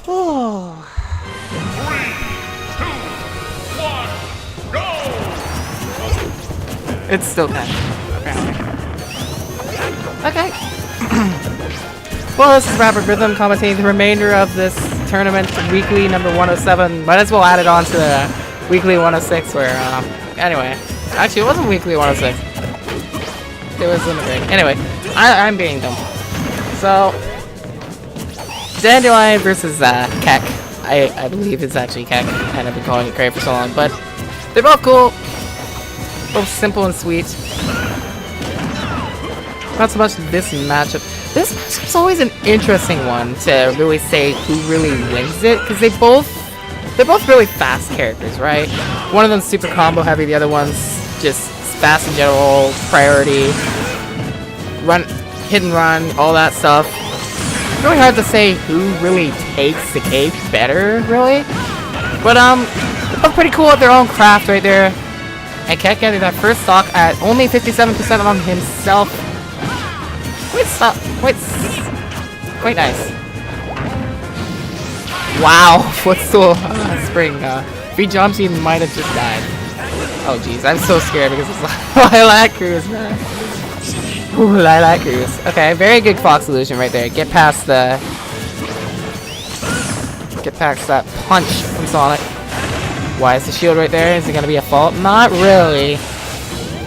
Oh. 3, 2, 1, go! It's still 10, apparently. Okay. Well, this is Rapid Rhythm commentating the remainder of this tournament, weekly number 107. Might as well add it on to the weekly 106 where, anyway. Actually, it wasn't weekly 106. It was in the break. Anyway, I'm being dumb. So, DanDeeLion versus Kek. I believe it's actually Kek, and I've been calling it Krey for so long, but they're both cool. Both simple and sweet. Not so much this matchup. This matchup's always an interesting one to really say who really wins it, because they're both really fast characters, right? One of them's super combo heavy, the other one's just fast in general, priority, run, hit and run, all that stuff. It's really hard to say who really takes the cake better, really. But they're both pretty cool at their own craft right there. And Kek getting that first stock at only 57% on himself. Quite nice. Wow, footstool spring. If he jumps, he might have just died. Oh jeez, I'm so scared because it's Lilac Cruise, man. Ooh, Lilac Cruise. Okay, very good Fox illusion right there. Get past that punch from Sonic. Why is the shield right there? Is it gonna be a fault? Not really.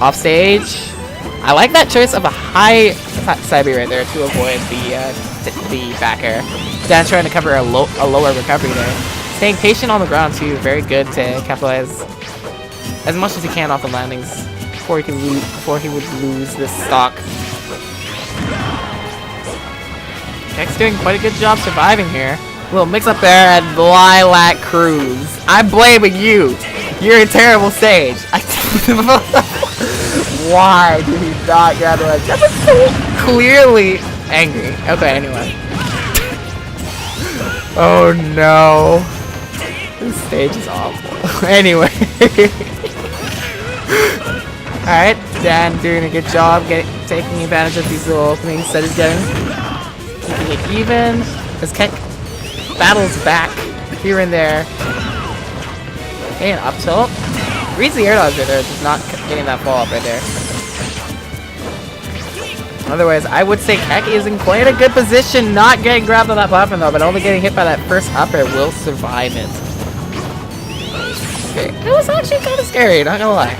Off stage. I like that choice of a high side B right there to avoid the back air. Dan trying to cover a lower recovery there. Staying patient on the ground too. Very good to capitalize as much as he can off the landings before he would lose this stock. Kek's doing quite a good job surviving here. A little mix up there at Lilac Cruise. I'm blaming you. You're a terrible stage. Why did he not grab the ledge? That was so clearly angry. Okay, anyway. Oh no. This stage is awful. Anyway. Alright, Dan doing a good job taking advantage of these little openings that he's getting. Keeping it even. As Kek battles back here and there. Okay, an up tilt. Reads the air dodge right there, just not getting that fall up right there. Otherwise, I would say Kek is in quite a good position, not getting grabbed on that platform though, but only getting hit by that first up air will survive it. Okay, it was actually kind of scary, not gonna lie.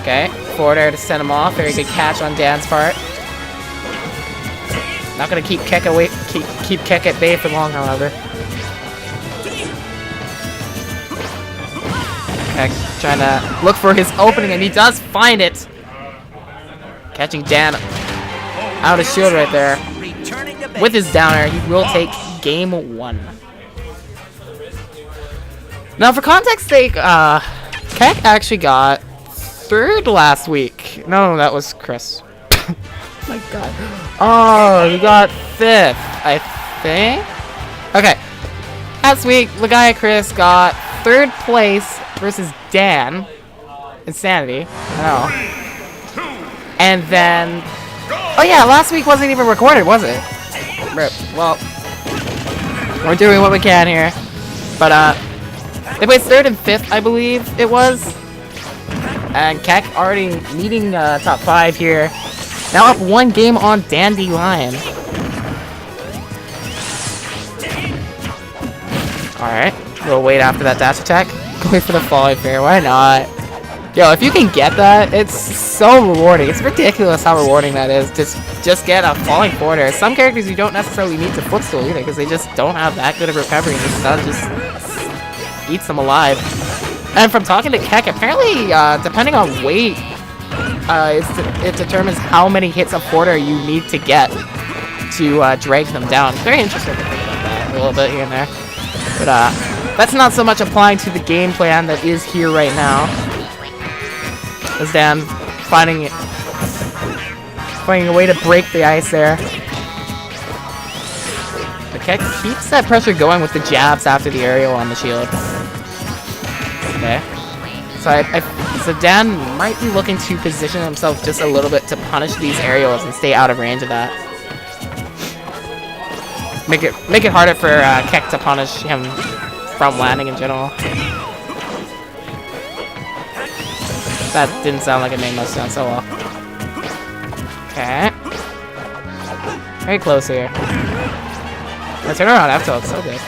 Okay, forward air to send him off. Very good catch on Dan's part. Not gonna keep Kek away, keep Kek at bay for long, however. Kek trying to look for his opening, and he does find it. Catching Dan out of shield right there. With his down air, he will take game 1. Now, for context sake, Kek actually got 3rd last week. No, that was Chris. Oh my god. Oh, he got 5th, I think. Okay. Last week, Lagaya Chris got 3rd place versus Dan. Insanity. I know. And then... Oh yeah, last week wasn't even recorded, was it? Rip. Well, we're doing what we can here. But, they placed 3rd and 5th, I believe it was. And Kek already meeting top 5 here. Now up 1 game on DanDeeLion. Alright, we'll wait after that dash attack. Going for the falling fair, why not? Yo, if you can get that, it's so rewarding. It's ridiculous how rewarding that is. Just get a falling forward air. Some characters you don't necessarily need to footstool either, because they just don't have that good of recovery, and this stun just eats them alive. And from talking to Kek, apparently, depending on weight, it determines how many hits of forward air you need to get to drag them down. Very interesting to think about that a little bit here and there. But that's not so much applying to the game plan that is here right now. As Dan finding a way to break the ice there. But Kek keeps that pressure going with the jabs after the aerial on the shield. Okay. So Dan might be looking to position himself just a little bit to punish these aerials and stay out of range of that. make it harder for Keck to punish him from landing in general. That didn't sound like it made much sense. Oh well. Okay. Very close here. The turnaround F tilt, so good.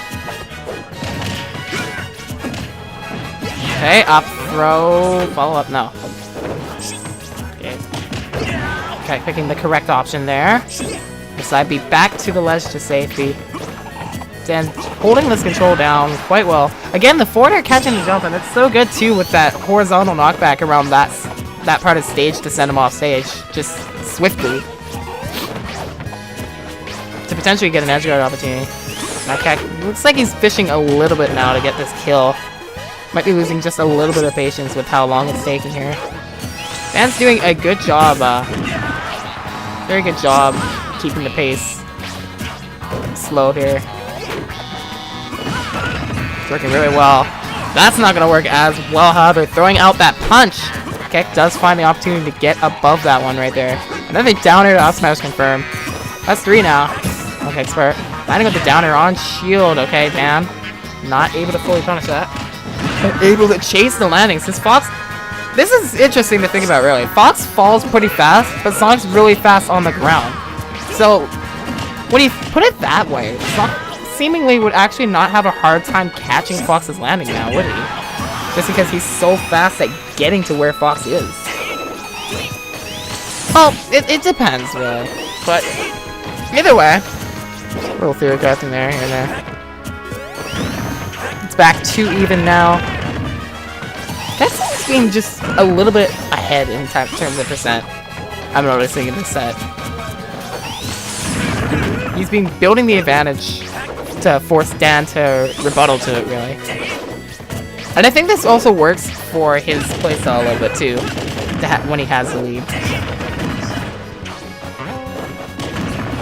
Okay, up throw, follow up, no. Okay. Okay, picking the correct option there. Side B back to the ledge to safety. Dan holding this control down quite well. Again, the forward air catching the jump, and it's so good too with that horizontal knockback around that part of stage to send him off stage, just swiftly. To potentially get an edge guard opportunity. Keck looks like he's fishing a little bit now to get this kill. Might be losing just a little bit of patience with how long it's taking here. Dan's doing a good job, very good job keeping the pace slow here. It's working really well. That's not going to work as well, however. Throwing out that punch. Keck does find the opportunity to get above that one right there. Another down air to up smash confirm. That's 3 now. Okay, expert. Landing with the down air on shield. Okay, Dan. Not able to fully punish that. But able to chase the landing. Since Fox... This is interesting to think about, really. Fox falls pretty fast, but Sonic's really fast on the ground. So, when you put it that way, Sonic seemingly would actually not have a hard time catching Fox's landing now, would he? Just because he's so fast at getting to where Fox is. Well, it depends, really. But, either way, a little theory crafting there, here and there. It's back 2 even now. That's being just a little bit ahead in terms of percent. I'm noticing in this set. He's been building the advantage to force Dan to rebuttal to it, really. And I think this also works for his playstyle a little bit, too, when he has the lead.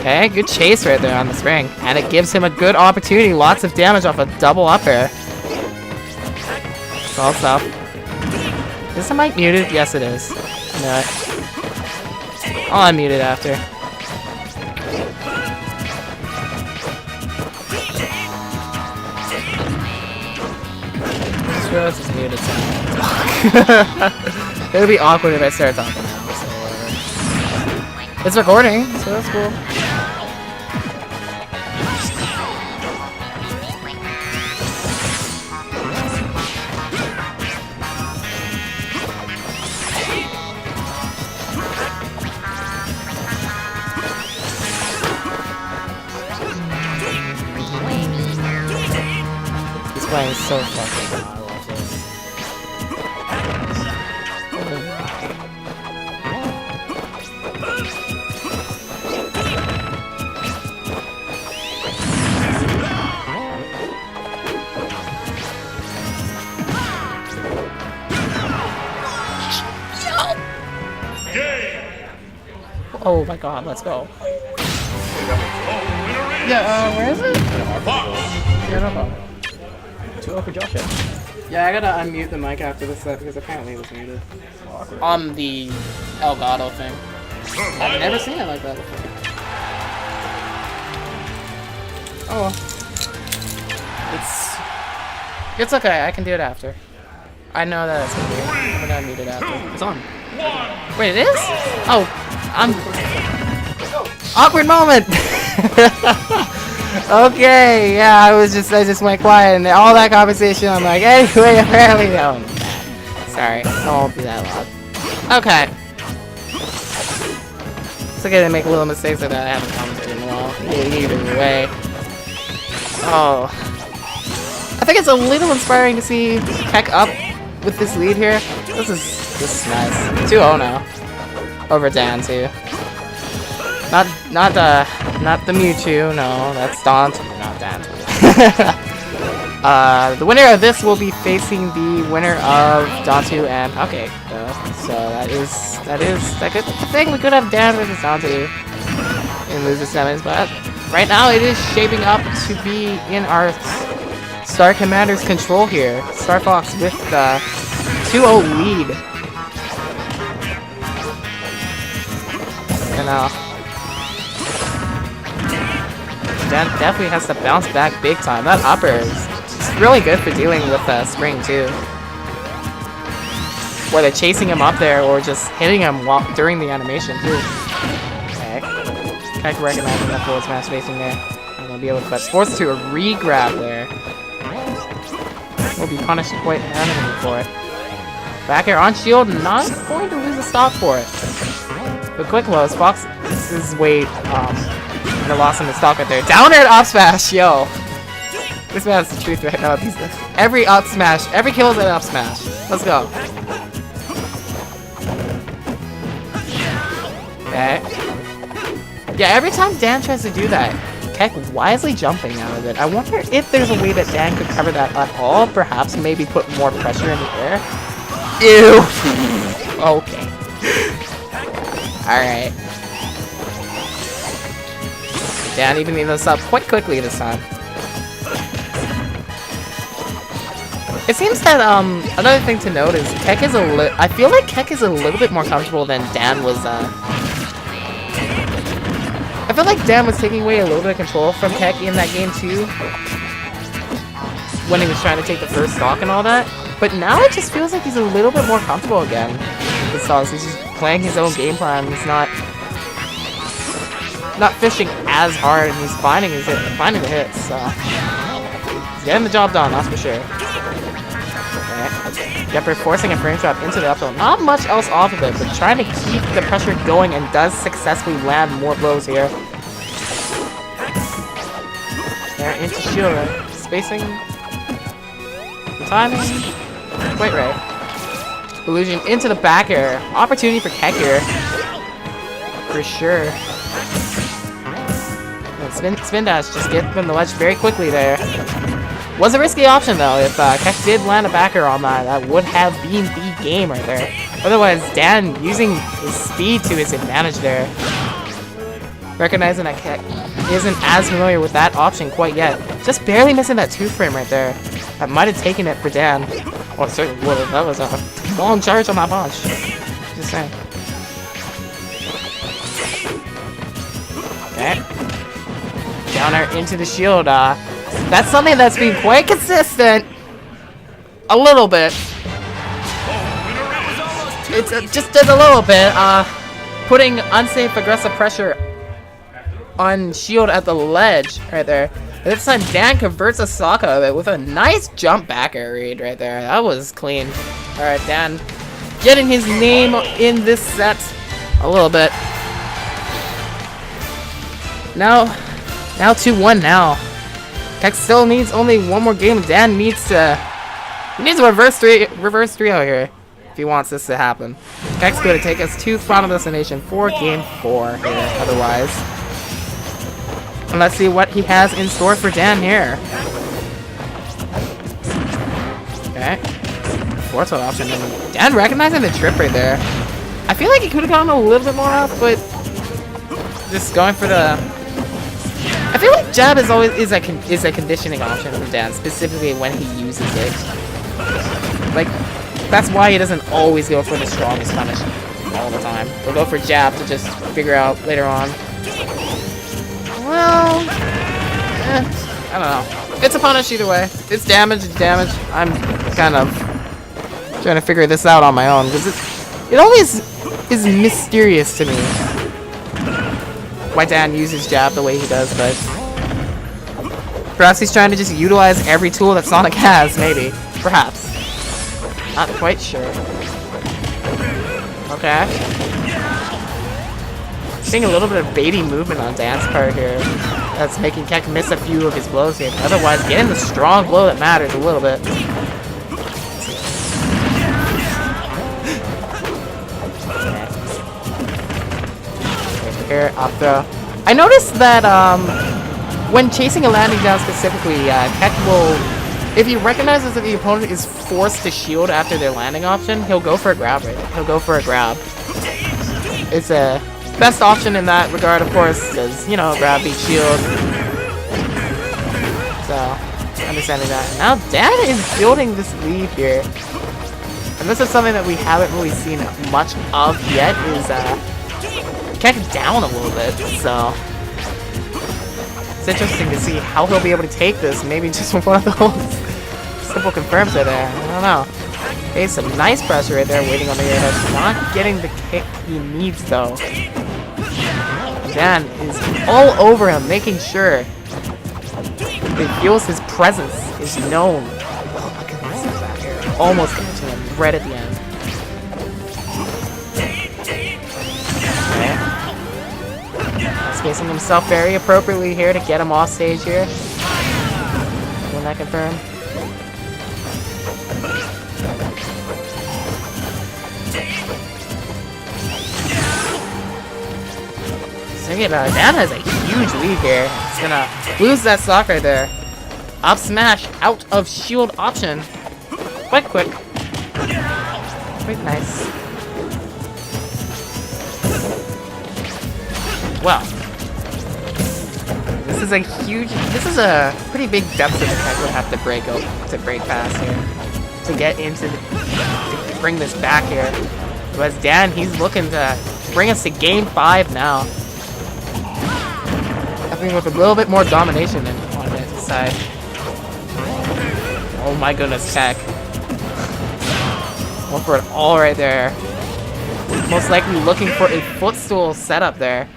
Okay, good chase right there on the spring. And it gives him a good opportunity. Lots of damage off a double up air. It's all stuff. Is the mic muted? Yes, it is. No. I'll unmute it after. Just realized it's muted sound. It'll be awkward if I start talking now. So it's recording, so that's cool. Playing so fucking well. I love this. Oh my god, let's go. Yeah, where is it? Yeah, no problem. 2-0 for Josh. Yeah, I gotta unmute the mic after this set because apparently it was muted. On the Elgato thing. I've never seen it like that before. Oh well. It's okay, I can do it after. I know that it's gonna be. I'm gonna unmute it after. It's on. Wait, it is? Oh, awkward moment! Okay, yeah, I just went quiet and all that conversation, I'm like, anyway, apparently, no. Sorry, I won't be that loud. Okay. It's okay to make little mistakes like that. I haven't commented in a while. Either way. Oh. I think it's a little inspiring to see Keck up with this lead here. This is nice. 2-0 now. Over Dan, too. Not the Mewtwo, no, that's Dante, not Dante. The winner of this will be facing the winner of Dante and Poke. So that could be the thing. We could have Dan versus Dante in loser sevens, but right now it is shaping up to be in our Star Commander's control here. Star Fox with the 2-0 lead. And Dan definitely has to bounce back big time. That upper is really good for dealing with Spring too. Whether chasing him up there or just hitting him during the animation too. Okay. Keck recognizing that forward smash spacing there. Not gonna be able to, but forced to a re-grab there. Will be punished quite handily for it. Back air on shield, not going to lose a stock for it. But quick lows, Fox's weight, and lost him the stock right there. Down air up smash, yo! This man has the truth right now. Every up smash, every kill is an up smash. Let's go. Okay. Yeah, every time Dan tries to do that, Keck wisely jumping out of it. I wonder if there's a way that Dan could cover that at all. Perhaps maybe put more pressure in the air. Ew. Okay. Alright. Dan evening this up quite quickly this time. It seems that another thing to note is Keck is I feel like Keck is a little bit more comfortable than Dan was I feel like Dan was taking away a little bit of control from Keck in that game too, when he was trying to take the first stock and all that. But now it just feels like he's a little bit more comfortable again with stocks. He's just playing his own game plan. He's not fishing as hard, and he's finding the hits. So he's getting the job done, that's for sure. Okay. Yepper forcing a frame trap into the up tilt. Not much else off of it, but trying to keep the pressure going and does successfully land more blows here. There into shield, right? Spacing. Timing. Quite right. Illusion into the back air. Opportunity for Keck here. For sure. Spin dash, just get from the ledge very quickly there. Was a risky option though. If Keck did land a backer on that, that would have been the game right there. Otherwise, Dan using his speed to his advantage there. Recognizing that Keck isn't as familiar with that option quite yet. Just barely missing that 2-frame right there. That might have taken it for Dan. Oh, it certainly would have. That was a long charge on that punch. Just saying. Okay. Down air into the shield. That's something that's been quite consistent. A little bit. It's just a little bit. Putting unsafe aggressive pressure on shield at the ledge right there. This time Dan converts a stock out of it with a nice jump back air read right there. That was clean. Alright, Dan getting his name in this set a little bit. Now 2-1 now. Keck still needs only one more game. Dan needs a reverse 3-0 here if he wants this to happen. Keck's going to take us to Final Destination for Game 4 here, otherwise. And let's see what he has in store for Dan here. Okay. Force option. And Dan recognizing the trip right there. I feel like he could have gone a little bit more off, but just going for the... I feel like jab is always a conditioning option for Dan, specifically when he uses it. Like, that's why he doesn't always go for the strongest punish all the time. He'll go for jab to just figure out later on. Well, I don't know. It's a punish either way. It's damage, it's damage. I'm kind of trying to figure this out on my own, because it always is mysterious to me why Dan uses jab the way he does, but perhaps he's trying to just utilize every tool that Sonic has, maybe. Perhaps. Not quite sure. Okay. Seeing a little bit of baity movement on Dan's part here. That's making Keck miss a few of his blows here. Otherwise, getting the strong blow that matters a little bit. Here, up throw. I noticed that when chasing a landing down specifically, Keck will, if he recognizes that the opponent is forced to shield after their landing option, he'll go for a grab right there. He'll go for a grab. It's a best option in that regard, of course, because, you know, grab beat shield. So, understanding that. Now, Dan is building this lead here. And this is something that we haven't really seen much of yet, is Keck down a little bit, so It's interesting to see how he'll be able to take this. Maybe just one of those simple confirms are there. I don't know. Okay, some nice pressure right there, waiting on the air dash. Not getting the kick he needs though. Dan is all over him, making sure he feels his presence is known. Oh my goodness, back air. Almost catching him right at the end. Okay. Spacing himself very appropriately here to get him off stage here. Can that confirm? Dan has a huge lead here. He's gonna lose that stock right there. Up smash out of shield option. Quite quick. Quite nice. Well, this is a pretty big deficit that I would have to break past here to get into to bring this back here. Whereas Dan, he's looking to bring us to game 5 now. I think with a little bit more domination on his side. Oh my goodness, tech. Going for it all right there. Most likely looking for a footstool setup there.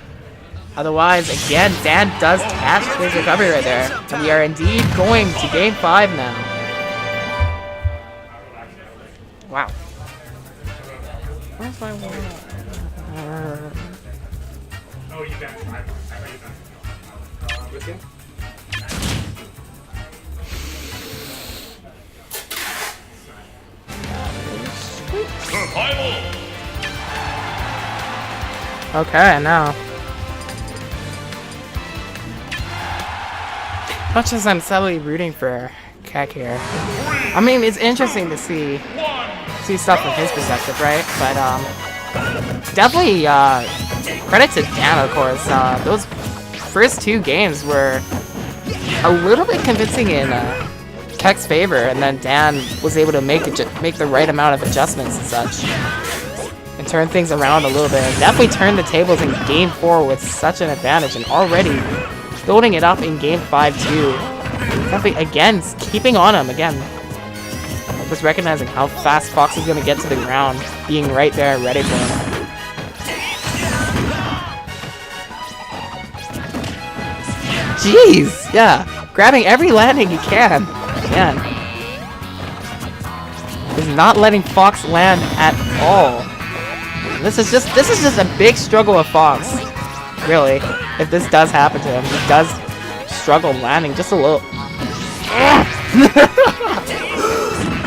Otherwise, again, Dan does catch his recovery right there. And we are indeed going to game 5 now. Wow. Where's my wall? Oh, you got 5. With him? Survival. Okay, now. Much as I'm sadly rooting for Keck here. I mean, it's interesting to see stuff from his perspective, right? But definitely credit to Dan, of course. Those first 2 games were a little bit convincing in Keck's favor, and then Dan was able to make the right amount of adjustments and such, and turn things around a little bit. And definitely turned the tables in Game 4 with such an advantage, and already building it up in Game 5 too. Definitely again keeping on him again. Just recognizing how fast Fox is gonna get to the ground, being right there ready for him. Jeez, yeah, grabbing every landing he can. Man, is not letting Fox land at all. This is just a big struggle of Fox. Really, if this does happen to him, he does struggle landing just a little.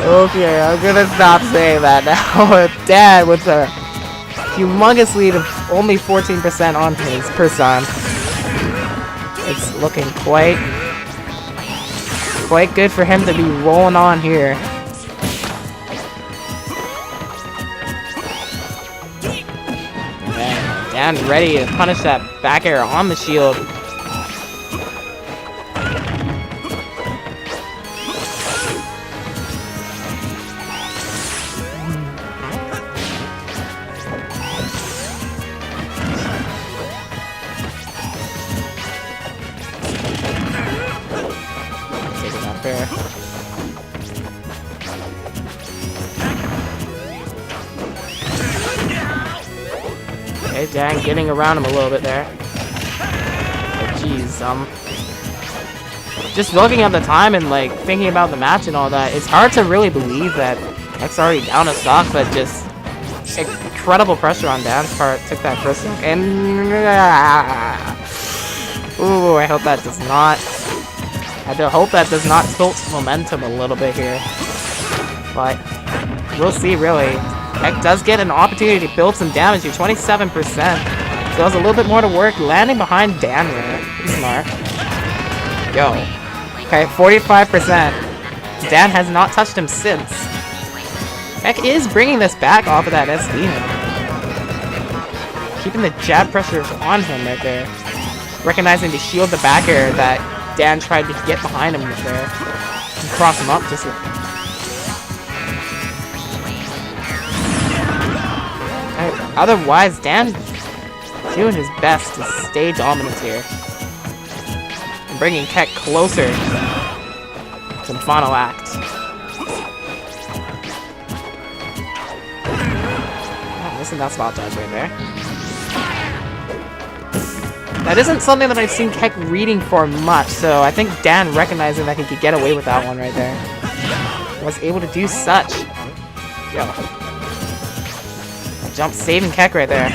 Okay, I'm gonna stop saying that now. Dad with a humongous lead of only 14% on his per time. It's looking quite good for him to be rolling on here. Dan ready to punish that back air on the shield. Okay, Dan getting around him a little bit there. But jeez, just looking at the time and like thinking about the match and all that, it's hard to really believe that X already down a stock, but just incredible pressure on Dan's part. Took that first stock and ooh, I hope that does not. I do hope that does not tilt momentum a little bit here, but we'll see. Really, Keck does get an opportunity to build some damage here, 27%. So there's a little bit more to work. Landing behind Dan there, pretty smart. Yo, okay, 45%. Dan has not touched him since. Keck is bringing this back off of that SD. Keeping the jab pressure on him right there. Recognizing to shield the back air that Dan tried to get behind him there and cross him up just otherwise, Dan doing his best to stay dominant here. and bringing Keck closer to the final act. Oh, missing that spot dodge right there. That isn't something that I've seen Keck reading for much, so I think Dan, recognizing that he could get away with that one right there, was able to do such. Yo. Jump saving Keck right there.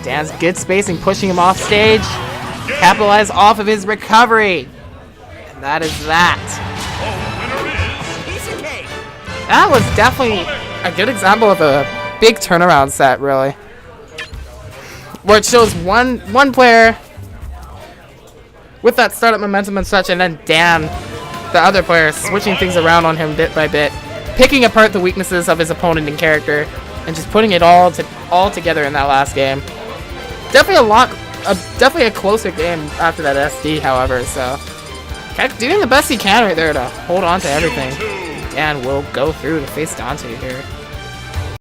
Dan's good spacing, pushing him off stage. Capitalize off of his recovery. And that is that. That was definitely a good example of a big turnaround set, really. Where it shows one player with that startup momentum and such, and then Dan, the other player, switching things around on him bit by bit, picking apart the weaknesses of his opponent and character, and just putting it all together in that last game. Definitely definitely a closer game after that SD, however. So, Keck doing the best he can right there to hold on to everything. Dan will go through to face Dante here.